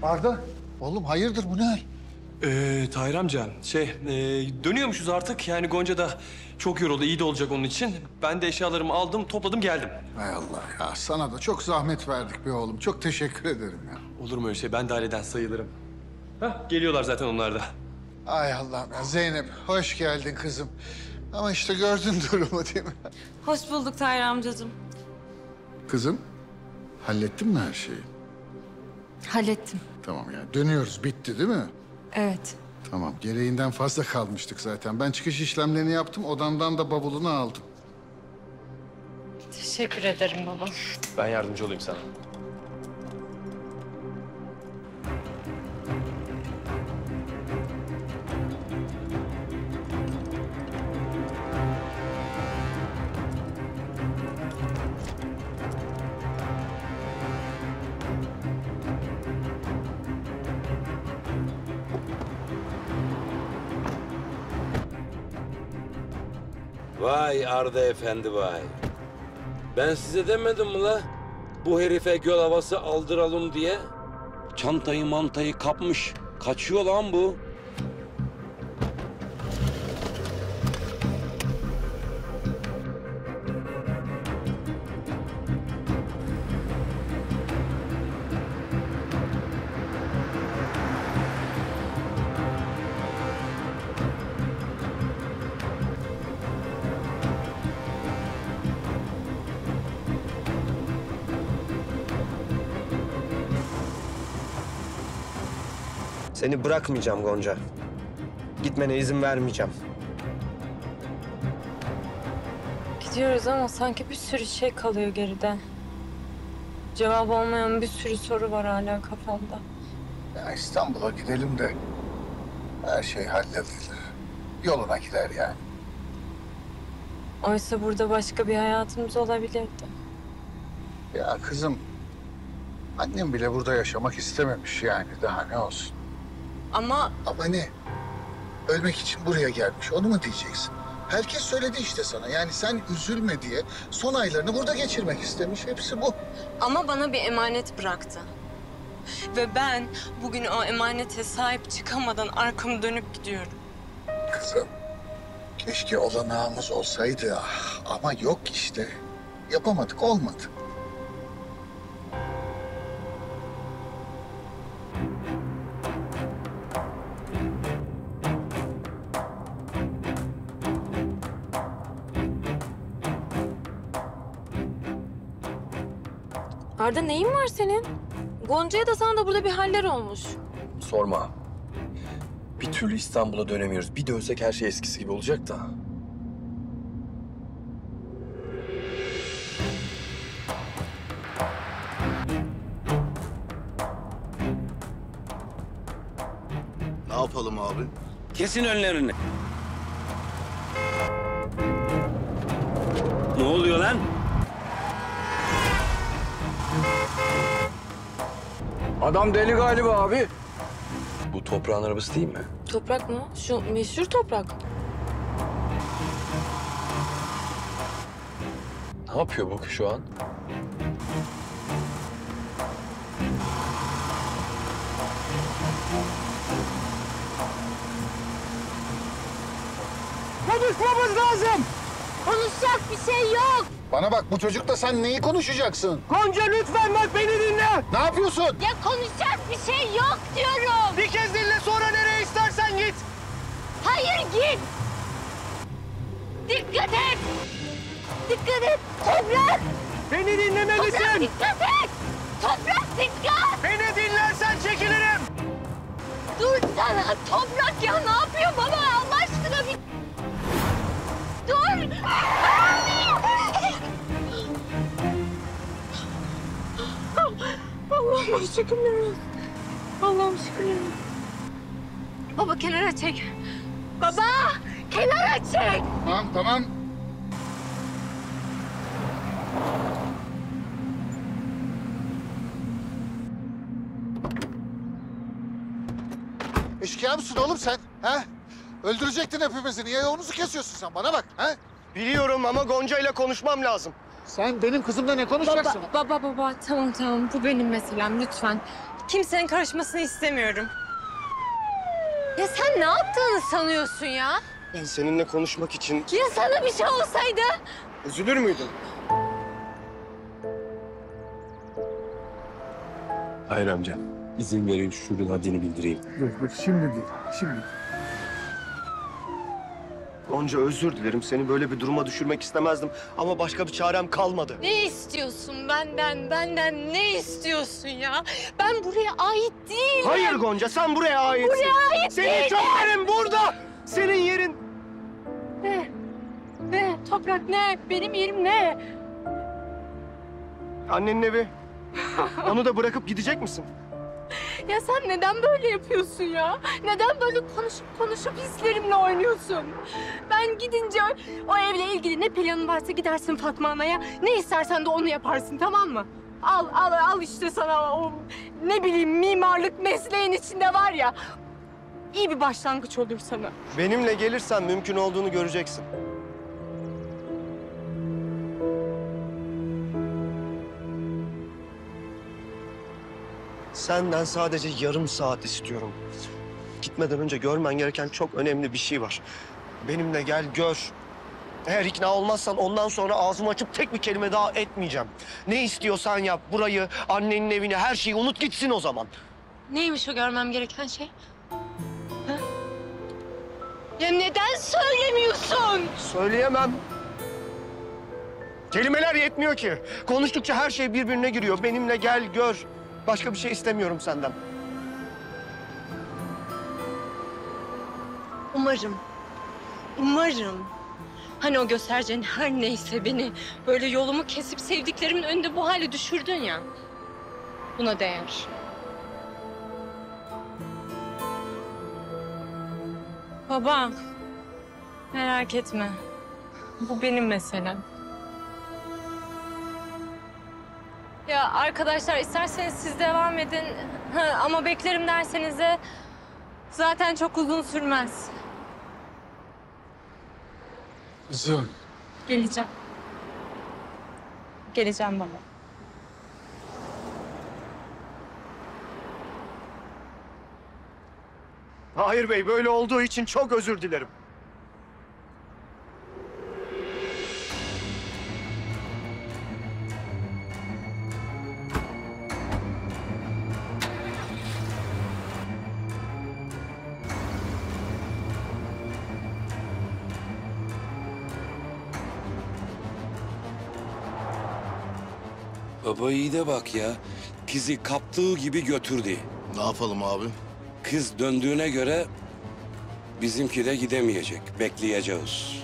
Arda, oğlum hayırdır bu ne hal? Tahir amca, dönüyormuşuz artık. Yani Gonca da çok yoruldu, iyi de olacak onun için. Ben de eşyalarımı aldım, topladım, geldim. Hay Allah ya, sana da çok zahmet verdik be oğlum. Çok teşekkür ederim ya. Olur mu öyle şey? Ben de aileden sayılırım. Hah, geliyorlar zaten onlar da. Ay Allah'ım ya. Zeynep, hoş geldin kızım. Ama işte gördün durumu değil mi? Hoş bulduk Tahir amcacığım. Kızım, hallettin mi her şeyi? Hallettim. Tamam yani dönüyoruz, bitti değil mi? Evet. Tamam, gereğinden fazla kalmıştık zaten. Ben çıkış işlemlerini yaptım, odamdan da bavulunu aldım. Teşekkür ederim baba. Ben yardımcı olayım sana. Vay Arda Efendi vay. Ben size demedim mi la? Bu herife göl havası aldıralım diye. Çantayı mantayı kapmış. Kaçıyor lan bu. Seni bırakmayacağım Gonca. Gitmene izin vermeyeceğim. Gidiyoruz ama sanki bir sürü şey kalıyor geride. Cevap olmayan bir sürü soru var hala kafamda. Ya İstanbul'a gidelim de her şey halledilir. Yoluna gider yani. Oysa burada başka bir hayatımız olabilirdi. Ya kızım, annem bile burada yaşamak istememiş yani. Daha ne olsun? Ama Ama ne? Ölmek için buraya gelmiş. Onu mu diyeceksin? Herkes söyledi işte sana. Yani sen üzülme diye son aylarını burada geçirmek istemiş. Hepsi bu. bana bir emanet bıraktı. Ve ben bugün o emanete sahip çıkamadan arkamı dönüp gidiyorum. Kızım, keşke olanağımız olsaydı. Ama yok işte. Yapamadık, olmadı. Arda neyin var senin? Gonca'ya da sana da burada bir haller olmuş. Sorma. Bir türlü İstanbul'a dönemiyoruz. Bir dönsek her şey eskisi gibi olacak da. Ne yapalım abi? Kesin önlerini. Ne oluyor lan? Adam deli galiba abi. Bu toprağın arabası değil mi? Toprak mı? Şu meşhur toprak. Ne yapıyor bu şu an? Konuşmamız lazım. Konuşacak bir şey yok. Bana bak, bu çocukla sen neyi konuşacaksın? Gonca lütfen bak beni dinle. Ne yapıyorsun? Ya konuşacak bir şey yok diyorum. Bir kez dinle sonra nereye istersen git. Hayır git. Dikkat et. Dikkat et. Toprak. Beni Toprak dinlemelisin. dikkat et. Toprak dikkat. Beni dinlersen çekilirim. Dur sana. Toprak ya ne yapıyor baba Allah aşkına bir... Dur. Allah'ım şükürler olsun. Allah'ım şükürler olsun. Baba kenara çek. Baba kenara çek. Tamam, tamam. Eşkıya mısın oğlum sen? Ha? Öldürecektin hepimizi. Niye yolunuzu kesiyorsun sen? Bana bak. Ha? Biliyorum ama Gonca ile konuşmam lazım. Sen benim kızımla ne konuşacaksın? Baba tamam bu benim meselem lütfen. Kimsenin karışmasını istemiyorum. Ya sen ne yaptığını sanıyorsun ya? Ben seninle konuşmak için Ya sana bir şey olsaydı? üzülür müydün? Tahir amca, izin verin şuradan haddini bildireyim. Dur, şimdi değil, şimdi. Gonca özür dilerim. Seni böyle bir duruma düşürmek istemezdim. Ama başka bir çarem kalmadı. Ne istiyorsun benden? Benden ne istiyorsun ya? Ben buraya ait değilim. Hayır Gonca, sen buraya aitsin. Buraya ait Senin değilim. çöplerin burada. Senin yerin. Ne? Ne? Toprak ne? Benim yerim ne? Annenin evi. Onu da bırakıp gidecek misin? Ya sen neden böyle yapıyorsun ya? Neden böyle konuşup hislerimle oynuyorsun? Ben gidince o evle ilgili ne planın varsa gidersin Fatma Ana'ya. Ne istersen de onu yaparsın, tamam mı? Al işte sana o ne bileyim mimarlık mesleğin içinde var ya. İyi bir başlangıç olur sana. Benimle gelirsen mümkün olduğunu göreceksin. Senden sadece yarım saat istiyorum. Gitmeden önce görmen gereken çok önemli bir şey var. Benimle gel gör. Eğer ikna olmazsan ondan sonra ağzımı açıp tek bir kelime daha etmeyeceğim. Ne istiyorsan yap. Burayı, annenin evini, her şeyi unut gitsin o zaman. Neymiş o görmem gereken şey? Ha? Ya neden söylemiyorsun? Söyleyemem. Kelimeler yetmiyor ki. Konuştukça her şey birbirine giriyor. Benimle gel gör. Başka bir şey istemiyorum senden. Umarım. Hani o göstereceğin her neyse beni böyle yolumu kesip sevdiklerimin önünde bu hale düşürdün ya. Buna değer. Baba, merak etme. Bu benim meselem. Ya arkadaşlar isterseniz siz devam edin. Ama beklerim derseniz de zaten çok uzun sürmez. Kızım. Geleceğim. Geleceğim baba. Hayır Bey, böyle olduğu için çok özür dilerim. Baba iyi de bak ya. Kızı kaptığı gibi götürdü. Ne yapalım abi? Kız döndüğüne göre bizimki de gidemeyecek. Bekleyeceğiz.